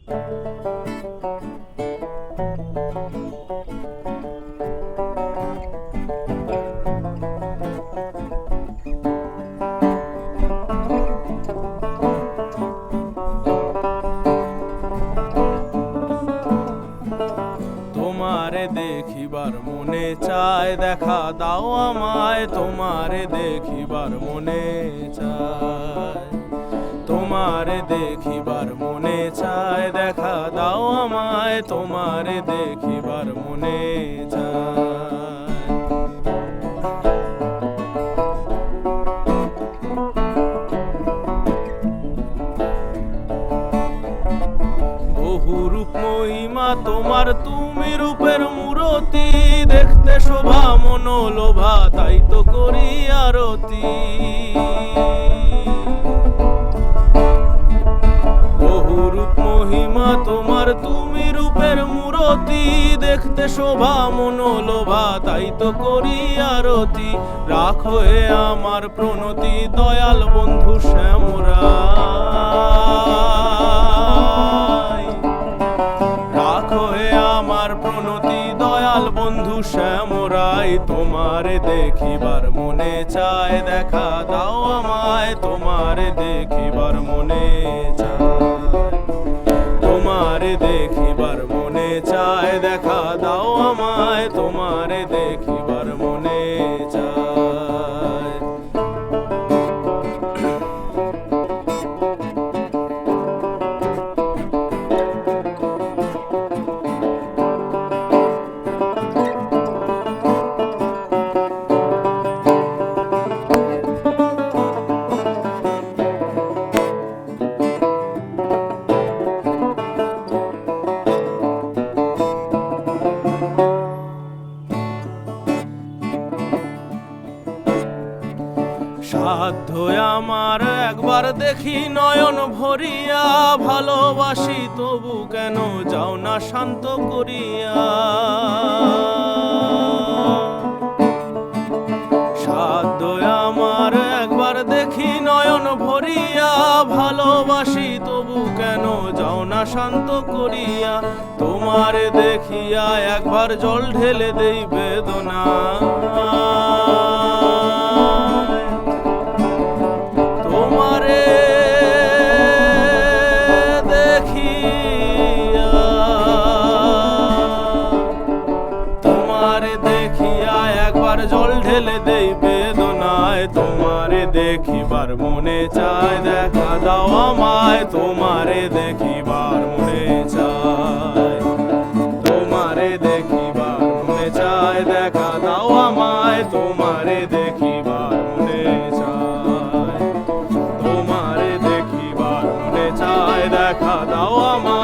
তোমারে দেখিবার মনে চায়, দেখা দাও আমায়, তোমারে দেখিবার মনে চায়। তোমারে দেখিবার মনে চায়, দেখা দাও আমায়, তোমারে দেখিবার মনে চায়। বহু রূপ মহিমা তোমার, তুমি রূপের মূরতি, দেখতে শোভা মনোলোভা, তাই তো করি আরতি। বহু রূপ মহিমা তোমার, তুমি রূপের মূরতি, দেখতে শোভা মনোলোভা, তাই তো করি আরতি। রাখো হে আমার প্রণতি, দয়াল বন্ধু শ্যামরায়। রাখো হে আমার প্রণতি, দয়াল বন্ধু শ্যামরায়। তোমারে দেখিবার মনে চায়, দেখা দাও আমায়, তোমারে দেখিবার মনে চায়। তোমারে দেখিবার মনে চায়, দেখা দাও আমায়, তোমারে দেখিবার মনে চায়। সাধ্য আমার একবার দেখি নয়ন ভরিয়া, ভালোবাসি তবু কেন যাও না শান্ত করিয়া। সাধ্য আমার একবার দেখি নয়ন ভরিয়া, ভালোবাসি তবু কেন যাও না শান্ত করিয়া। তোমারে দেখিয়া একবার জল ঢেলে দেই বেদনা, তোমারে দেখিয়া, তোমারে দেখিয়া একবার জল ঢেলে দেই বেদনায়। তোমারে দেখিবার মনে চায়, দেখা দাও আমায়, তোমারে দেখিবার মনে চায়। তোমারে দেখিবার মনে চায়, দেখা দাও আমায়, তোমারে দেখিবার মনে চায়। তোমারে দেখিবার মনে চায়, দেখা দাও আমায়।